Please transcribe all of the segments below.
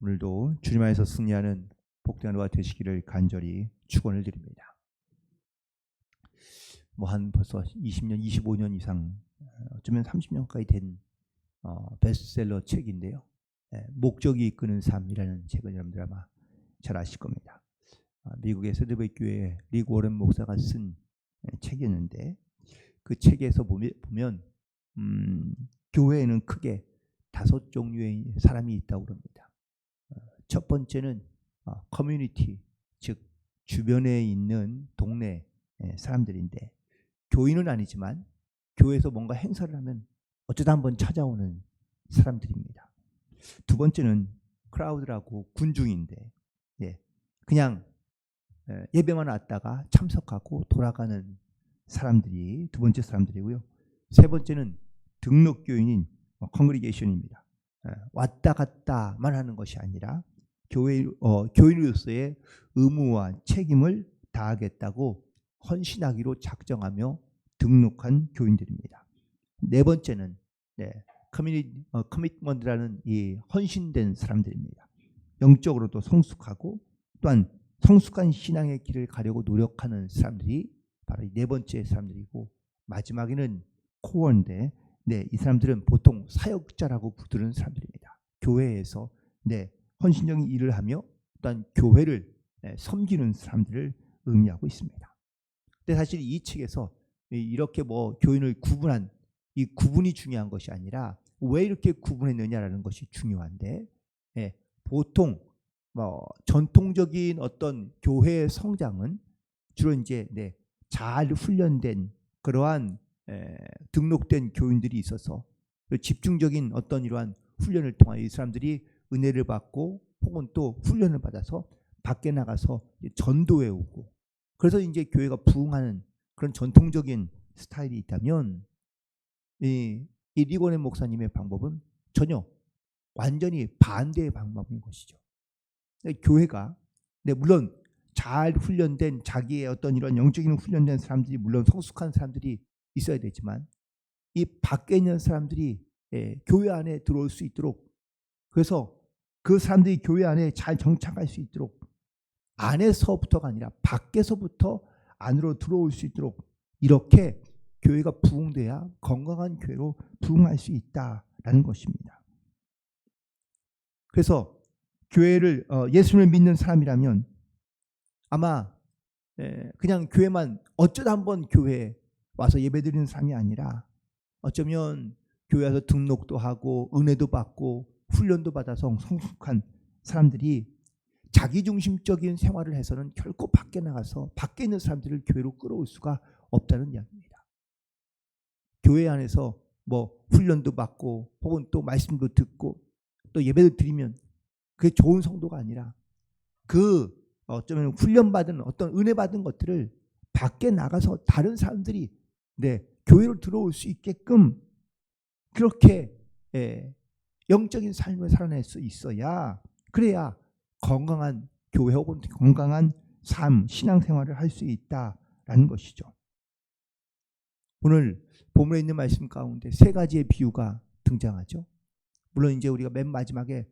오늘도 주님 안에서 승리하는 복된 하루가 되시기를 간절히 축원을 드립니다. 한 벌써 20년, 25년 이상, 어쩌면 30년까지 된 베스트셀러 책인데요. 목적이 이끄는 삶이라는 책을 여러분들 아마 잘 아실 겁니다. 미국의 세드베이 교회 릭 워런 목사가 쓴 책이었는데, 그 책에서 보면 교회에는 크게 5종류의 사람이 있다고 합니다. 첫 번째는 커뮤니티, 즉 주변에 있는 동네 사람들인데, 교인은 아니지만 교회에서 뭔가 행사를 하면 어쩌다 한번 찾아오는 사람들입니다. 두 번째는 크라우드라고 군중인데, 그냥 예배만 왔다가 참석하고 돌아가는 사람들이 두 번째 사람들이고요. 세 번째는 등록 교인인 컨그리게이션입니다. 왔다 갔다만 하는 것이 아니라 교인으로서의 의무와 책임을 다하겠다고 헌신하기로 작정하며 등록한 교인들입니다. 네 번째는 커미트먼트라는 이 헌신된 사람들입니다. 영적으로도 성숙하고 또한 성숙한 신앙의 길을 가려고 노력하는 사람들이 바로 이 네 번째 사람들이고, 마지막에는 코어인데, 이 사람들은 보통 사역자라고 부르는 사람들입니다. 교회에서 헌신적인 일을 하며 또한 교회를 섬기는 사람들을 의미하고 있습니다. 근데 사실 이 책에서 이렇게 교인을 구분한 이 구분이 중요한 것이 아니라 왜 이렇게 구분했느냐라는 것이 중요한데, 보통 전통적인 어떤 교회의 성장은 주로 이제 잘 훈련된 그러한 등록된 교인들이 있어서 집중적인 어떤 이러한 훈련을 통하여 이 사람들이 은혜를 받고 혹은 또 훈련을 받아서 밖에 나가서 전도해 오고, 그래서 이제 교회가 부흥하는 그런 전통적인 스타일이 있다면, 이 리고네 목사님의 방법은 전혀 완전히 반대의 방법인 것이죠. 교회가 물론 잘 훈련된 자기의 어떤 이런 영적인 훈련된 사람들이, 물론 성숙한 사람들이 있어야 되지만, 이 밖에 있는 사람들이 교회 안에 들어올 수 있도록, 그래서 그 사람들이 교회 안에 잘 정착할 수 있도록 안에서부터가 아니라 밖에서부터 안으로 들어올 수 있도록 이렇게 교회가 부흥돼야 건강한 교회로 부흥할 수 있다라는 것입니다. 그래서 교회를 예수님을 믿는 사람이라면 아마 그냥 교회만 어쩌다 한번 교회에 와서 예배드리는 사람이 아니라, 어쩌면 교회 와서 등록도 하고 은혜도 받고 훈련도 받아서 성숙한 사람들이 자기중심적인 생활을 해서는 결코 밖에 나가서 밖에 있는 사람들을 교회로 끌어올 수가 없다는 이야기입니다. 교회 안에서 훈련도 받고 혹은 또 말씀도 듣고 또 예배를 드리면 그게 좋은 성도가 아니라, 그 어쩌면 훈련받은 어떤 은혜 받은 것들을 밖에 나가서 다른 사람들이 교회로 들어올 수 있게끔 그렇게 영적인 삶을 살아낼 수 있어야, 그래야 건강한 교회 혹은 건강한 삶, 신앙생활을 할 수 있다라는 것이죠. 오늘 본문에 있는 말씀 가운데 세 가지의 비유가 등장하죠. 물론 이제 우리가 맨 마지막에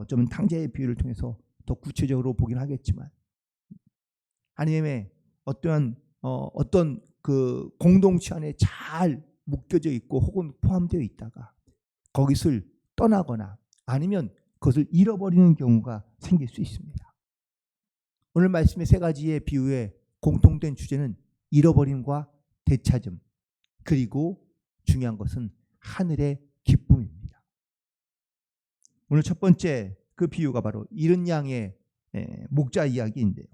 좀 탕자의 비유를 통해서 더 구체적으로 보긴 하겠지만, 하나님의 어떤 그 공동체 안에 잘 묶여져 있고 혹은 포함되어 있다가 거기서 떠나거나 아니면 그것을 잃어버리는 경우가 생길 수 있습니다. 오늘 말씀의 세 가지의 비유의 공통된 주제는 잃어버림과 되찾음, 그리고 중요한 것은 하늘의 기쁨입니다. 오늘 첫 번째 그 비유가 바로 잃은 양의 목자 이야기인데요.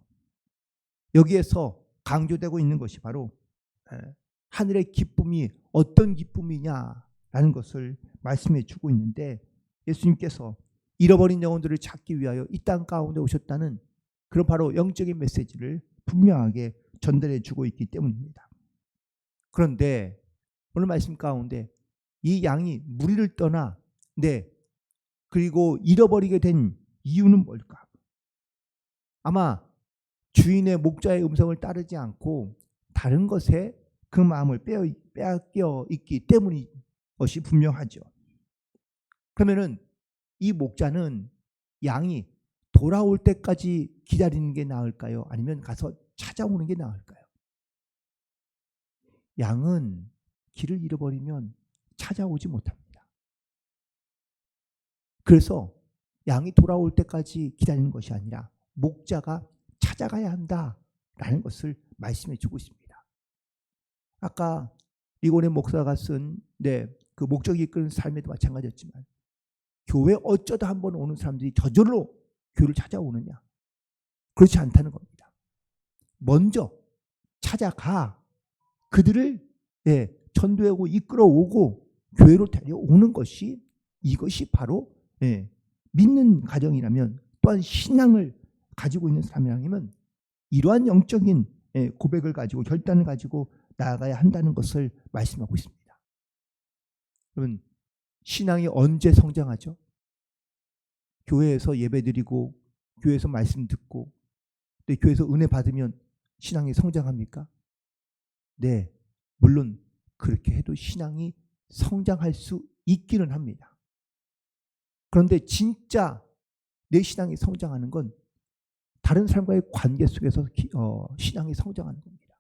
여기에서 강조되고 있는 것이 바로 하늘의 기쁨이 어떤 기쁨이냐라는 것을 말씀해 주고 있는데, 예수님께서 잃어버린 영혼들을 찾기 위하여 이 땅 가운데 오셨다는 그런 바로 영적인 메시지를 분명하게 전달해 주고 있기 때문입니다. 그런데 오늘 말씀 가운데 이 양이 무리를 떠나 그리고 잃어버리게 된 이유는 뭘까? 아마 주인의 목자의 음성을 따르지 않고 다른 것에 그 마음을 빼앗겨 있기 때문인 것이 분명하죠. 그러면은 이 목자는 양이 돌아올 때까지 기다리는 게 나을까요? 아니면 가서 찾아오는 게 나을까요? 양은 길을 잃어버리면 찾아오지 못합니다. 그래서 양이 돌아올 때까지 기다리는 것이 아니라 목자가 찾아가야 한다라는 것을 말씀해 주고 있습니다. 아까 리고네 목사가 쓴 그 목적이 이끄는 삶에도 마찬가지였지만 교회 어쩌다 한번 오는 사람들이 저절로 교회를 찾아오느냐? 그렇지 않다는 겁니다. 먼저 찾아가 그들을 전도하고 이끌어오고 교회로 데려오는 것이 이것이 바로 믿는 가정이라면 또한 신앙을 가지고 있는 사람이라면 이러한 영적인 고백을 가지고 결단을 가지고 나아가야 한다는 것을 말씀하고 있습니다. 여러분 신앙이 언제 성장하죠? 교회에서 예배드리고 교회에서 말씀 듣고 또 교회에서 은혜 받으면 신앙이 성장합니까? 네, 물론 그렇게 해도 신앙이 성장할 수 있기는 합니다. 그런데 진짜 내 신앙이 성장하는 건 다른 사람과의 관계 속에서 신앙이 성장하는 겁니다.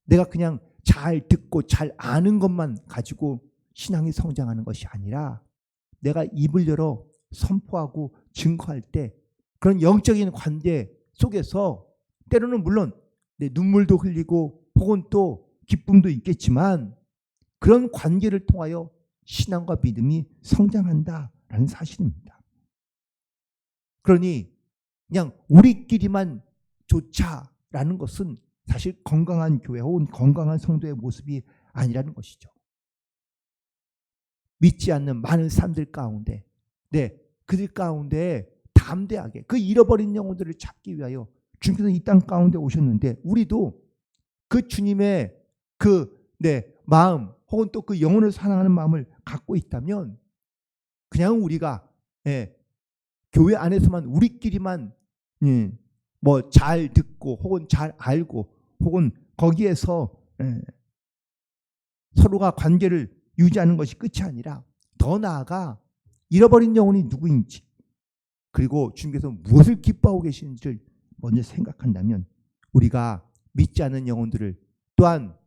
내가 그냥 잘 듣고 잘 아는 것만 가지고 신앙이 성장하는 것이 아니라 내가 입을 열어 선포하고 증거할 때 그런 영적인 관계 속에서 때로는 물론 내 눈물도 흘리고 혹은 또 기쁨도 있겠지만 그런 관계를 통하여 신앙과 믿음이 성장한다라는 사실입니다. 그러니 그냥 우리끼리만 좋자라는 것은 사실 건강한 교회 혹은 건강한 성도의 모습이 아니라는 것이죠. 믿지 않는 많은 사람들 가운데 그들 가운데 담대하게 그 잃어버린 영혼들을 찾기 위하여 주님께서 이 땅 가운데 오셨는데 우리도 그 주님의 마음 혹은 또 그 영혼을 사랑하는 마음을 갖고 있다면 그냥 우리가 교회 안에서만 우리끼리만 뭐 잘 듣고 혹은 잘 알고 혹은 거기에서 서로가 관계를 유지하는 것이 끝이 아니라 더 나아가 잃어버린 영혼이 누구인지 그리고 주님께서 무엇을 기뻐하고 계시는지를 먼저 생각한다면 우리가 믿지 않는 영혼들을 또한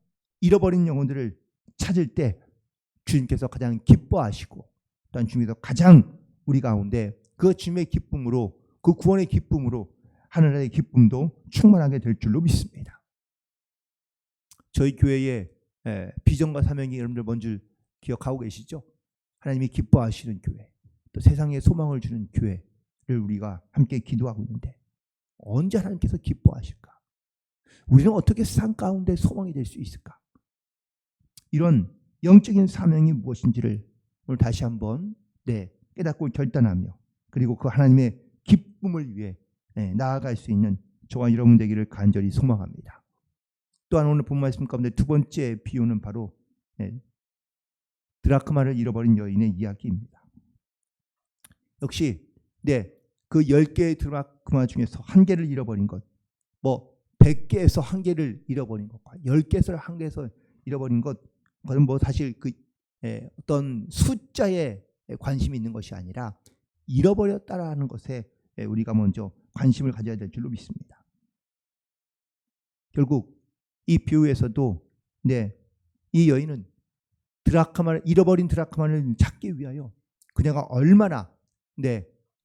잃어버린 영혼들을 찾을 때 주님께서 가장 기뻐하시고 또한 주님께서 가장 우리 가운데 그 주님의 기쁨으로 그 구원의 기쁨으로 하늘의 기쁨도 충만하게 될 줄로 믿습니다. 저희 교회의 비전과 사명이 여러분들 먼저 기억하고 계시죠? 하나님이 기뻐하시는 교회, 또 세상에 소망을 주는 교회를 우리가 함께 기도하고 있는데 언제 하나님께서 기뻐하실까? 우리는 어떻게 세상 가운데 소망이 될 수 있을까? 이런 영적인 사명이 무엇인지를 오늘 다시 한번 깨닫고 결단하며 그리고 그 하나님의 기쁨을 위해 나아갈 수 있는 저와 여러분 되기를 간절히 소망합니다. 또한 오늘 본 말씀 가운데 두 번째 비유는 바로 드라크마를 잃어버린 여인의 이야기입니다. 역시 그 10개의 드라크마 중에서 한 개를 잃어버린 것, 뭐 100개에서 한 개를 잃어버린 것과 10개에서 한 개에서 잃어버린 것, 그건 뭐 사실 그 어떤 숫자에 관심이 있는 것이 아니라 잃어버렸다라는 것에 우리가 먼저 관심을 가져야 될 줄로 믿습니다. 결국 이 비유에서도 이 여인은 잃어버린 드라크마를 찾기 위하여 그녀가 얼마나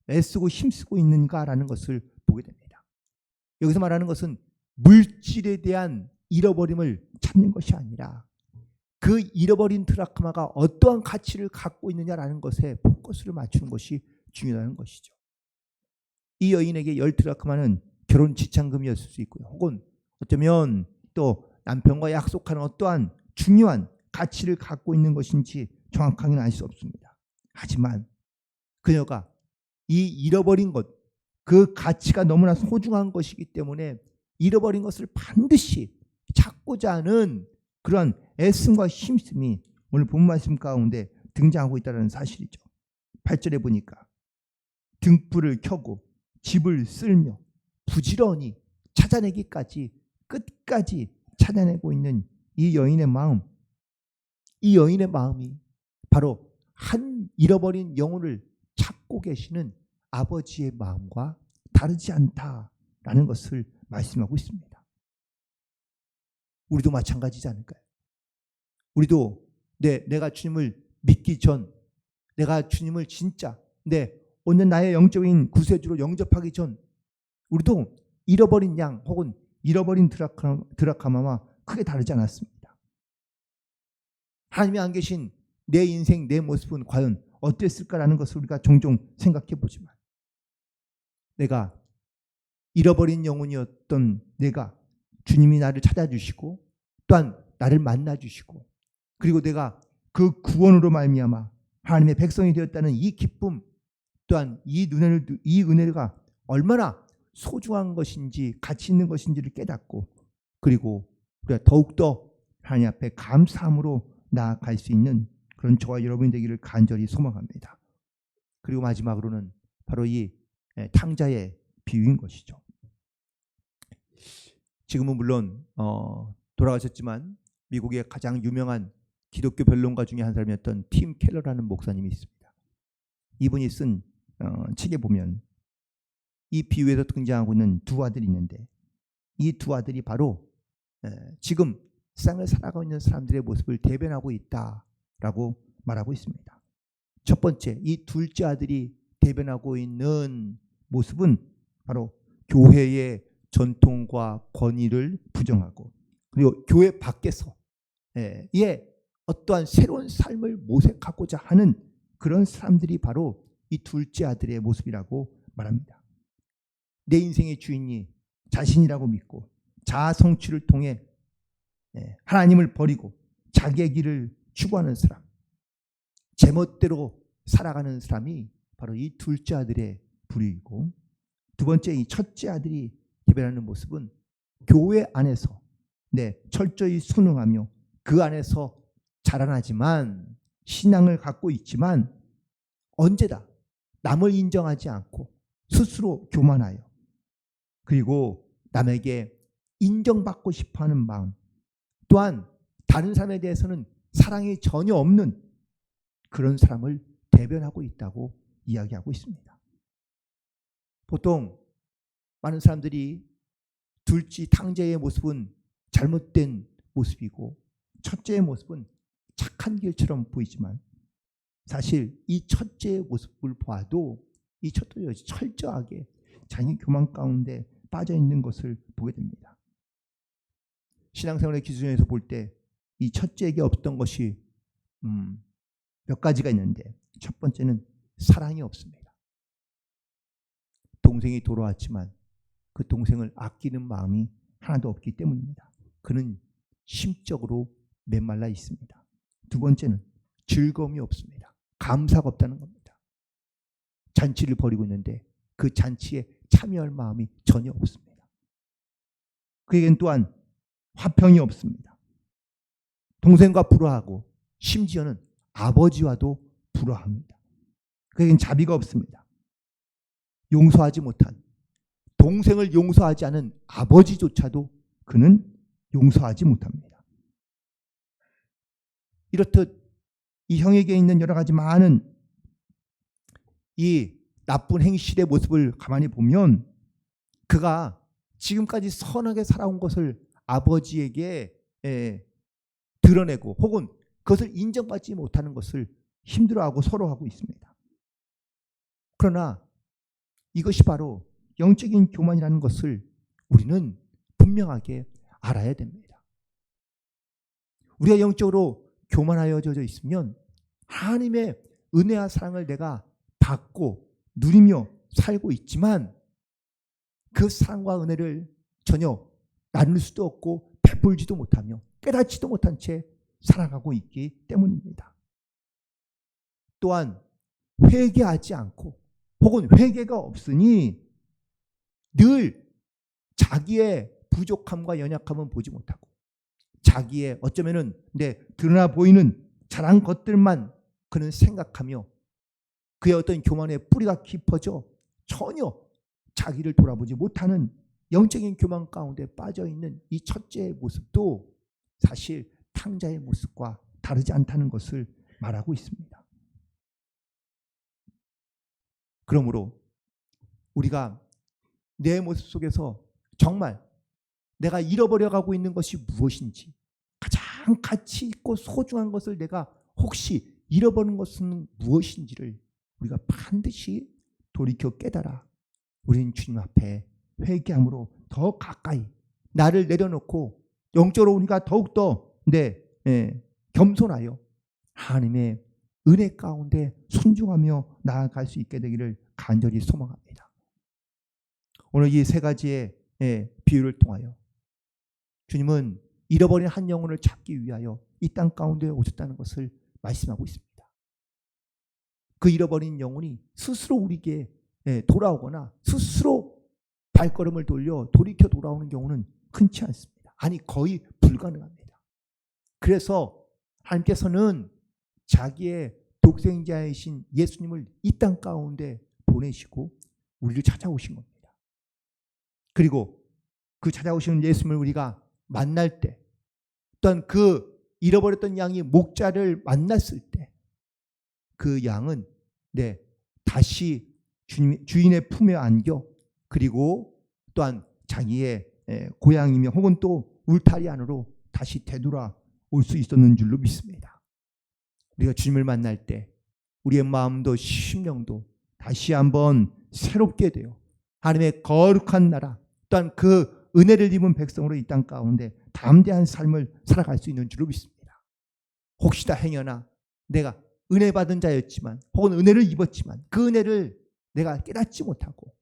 애쓰고 힘쓰고 있는가라는 것을 보게 됩니다. 여기서 말하는 것은 물질에 대한 잃어버림을 찾는 것이 아니라 그 잃어버린 드라크마가 어떠한 가치를 갖고 있느냐라는 것에 포커스를 맞추는 것이 중요하다는 것이죠. 이 여인에게 10드라크마는 결혼 지참금이었을 수 있고요. 혹은 어쩌면 또 남편과 약속하는 어떠한 중요한 가치를 갖고 있는 것인지 정확하게는 알 수 없습니다. 하지만 그녀가 이 잃어버린 것, 그 가치가 너무나 소중한 것이기 때문에 잃어버린 것을 반드시 찾고자 하는 그런 애씀과 힘씀이 오늘 본 말씀 가운데 등장하고 있다는 사실이죠. 8절에 보니까 등불을 켜고 집을 쓸며 부지런히 찾아내기까지 끝까지 찾아내고 있는 이 여인의 마음, 이 여인의 마음이 바로 한 잃어버린 영혼을 갖고 계시는 아버지의 마음과 다르지 않다라는 것을 말씀하고 있습니다. 우리도 마찬가지지 않을까요? 우리도 내가 주님을 믿기 전, 내가 주님을 진짜 오늘 나의 영적인 구세주로 영접하기 전, 우리도 잃어버린 양 혹은 잃어버린 드라카마와 크게 다르지 않았습니다. 하나님이 안 계신 내 인생, 내 모습은 과연 어땠을까라는 것을 우리가 종종 생각해 보지만, 내가 잃어버린 영혼이었던 내가 주님이 나를 찾아주시고 또한 나를 만나주시고, 그리고 내가 그 구원으로 말미암아 하나님의 백성이 되었다는 이 기쁨, 또한 이 은혜가 얼마나 소중한 것인지 가치 있는 것인지를 깨닫고, 그리고 우리가 더욱더 하나님 앞에 감사함으로 나아갈 수 있는 그런 저와 여러분이 되기를 간절히 소망합니다. 그리고 마지막으로는 바로 이 탕자의 비유인 것이죠. 지금은 물론 돌아가셨지만 미국의 가장 유명한 기독교 변론가 중에 한 사람이었던 팀 켈러라는 목사님이 있습니다. 이분이 쓴 책에 보면 이 비유에서 등장하고 있는 두 아들이 있는데, 이 두 아들이 바로 지금 세상을 살아가고 있는 사람들의 모습을 대변하고 있다라고 말하고 있습니다. 첫 번째, 이 둘째 아들이 대변하고 있는 모습은 바로 교회의 전통과 권위를 부정하고, 그리고 교회 밖에서 어떠한 새로운 삶을 모색하고자 하는 그런 사람들이 바로 이 둘째 아들의 모습이라고 말합니다. 내 인생의 주인이 자신이라고 믿고 자아 성취를 통해 하나님을 버리고 자기의 길을 추구하는 사람, 제멋대로 살아가는 사람이 바로 이 둘째 아들의 부류이고, 두 번째, 이 첫째 아들이 대변하는 모습은 교회 안에서 철저히 순응하며 그 안에서 자라나지만, 신앙을 갖고 있지만 언제다 남을 인정하지 않고 스스로 교만하여, 그리고 남에게 인정받고 싶어하는 마음, 또한 다른 사람에 대해서는 사랑이 전혀 없는 그런 사람을 대변하고 있다고 이야기하고 있습니다. 보통 많은 사람들이 둘째 탕자의 모습은 잘못된 모습이고 첫째의 모습은 착한 길처럼 보이지만, 사실 이 첫째의 모습을 봐도 이 첫째가 철저하게 자기 교만 가운데 빠져 있는 것을 보게 됩니다. 신앙생활의 기준에서 볼 때 이 첫째에게 없던 것이 몇 가지가 있는데, 첫 번째는 사랑이 없습니다. 동생이 돌아왔지만 그 동생을 아끼는 마음이 하나도 없기 때문입니다. 그는 심적으로 메말라 있습니다. 두 번째는 즐거움이 없습니다. 감사가 없다는 겁니다. 잔치를 벌이고 있는데 그 잔치에 참여할 마음이 전혀 없습니다. 그에겐 또한 화평이 없습니다. 동생과 불화하고 심지어는 아버지와도 불화합니다. 그에겐 자비가 없습니다. 용서하지 못한, 동생을 용서하지 않은 아버지조차도 그는 용서하지 못합니다. 이렇듯 이 형에게 있는 여러 가지 많은 이 나쁜 행실의 모습을 가만히 보면, 그가 지금까지 선하게 살아온 것을 아버지에게 드러내고 혹은 그것을 인정받지 못하는 것을 힘들어하고 서러워하고 있습니다. 그러나 이것이 바로 영적인 교만이라는 것을 우리는 분명하게 알아야 됩니다. 우리가 영적으로 교만하여져 있으면 하나님의 은혜와 사랑을 내가 받고 누리며 살고 있지만 그 사랑과 은혜를 전혀 나눌 수도 없고 베풀지도 못하며 깨닫지도 못한 채 살아가고 있기 때문입니다. 또한 회개하지 않고 혹은 회개가 없으니 늘 자기의 부족함과 연약함은 보지 못하고 자기의 어쩌면은 드러나 보이는 잘한 것들만 그는 생각하며 그의 어떤 교만의 뿌리가 깊어져 전혀 자기를 돌아보지 못하는 영적인 교만 가운데 빠져있는 이 첫째의 모습도 사실 탕자의 모습과 다르지 않다는 것을 말하고 있습니다. 그러므로 우리가 내 모습 속에서 정말 내가 잃어버려가고 있는 것이 무엇인지, 가장 가치 있고 소중한 것을 내가 혹시 잃어버린 것은 무엇인지를 우리가 반드시 돌이켜 깨달아 우리는 주님 앞에 회개함으로 더 가까이 나를 내려놓고 영적으로 우리가 더욱더 겸손하여 하나님의 은혜 가운데 순종하며 나아갈 수 있게 되기를 간절히 소망합니다. 오늘 이 세 가지의 비유를 통하여 주님은 잃어버린 한 영혼을 찾기 위하여 이 땅 가운데 오셨다는 것을 말씀하고 있습니다. 그 잃어버린 영혼이 스스로 우리에게 돌아오거나 스스로 발걸음을 돌이켜 돌아오는 경우는 흔치 않습니다. 아니 거의 불가능합니다. 그래서 하나님께서는 자기의 독생자이신 예수님을 이 땅 가운데 보내시고 우리를 찾아오신 겁니다. 그리고 그 찾아오시는 예수님을 우리가 만날 때, 또한 그 잃어버렸던 양이 목자를 만났을 때 그 양은 다시 주인의 품에 안겨 그리고 또한 자기의 고향이며 혹은 또 울타리 안으로 다시 되돌아올 수 있었는 줄로 믿습니다. 우리가 주님을 만날 때 우리의 마음도 심령도 다시 한번 새롭게 되어 하나님의 거룩한 나라 또한 그 은혜를 입은 백성으로 이 땅 가운데 담대한 삶을 살아갈 수 있는 줄로 믿습니다. 혹시나 행여나 내가 은혜 받은 자였지만 혹은 은혜를 입었지만 그 은혜를 내가 깨닫지 못하고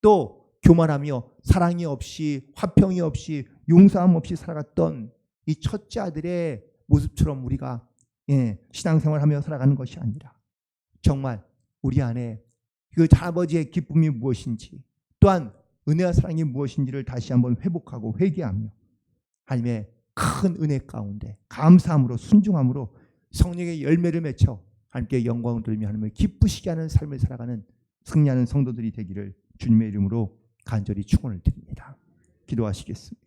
또 교만하며 사랑이 없이 화평이 없이 용서함 없이 살아갔던 이 첫째 아들의 모습처럼 우리가 신앙생활하며 살아가는 것이 아니라 정말 우리 안에 그 아버지의 기쁨이 무엇인지 또한 은혜와 사랑이 무엇인지를 다시 한번 회복하고 회개하며 하나님의 큰 은혜 가운데 감사함으로 순종함으로 성령의 열매를 맺혀 하나님께 영광을 돌리며 하나님을 기쁘시게 하는 삶을 살아가는 승리하는 성도들이 되기를 주님의 이름으로 간절히 축원을 드립니다. 기도하시겠습니다.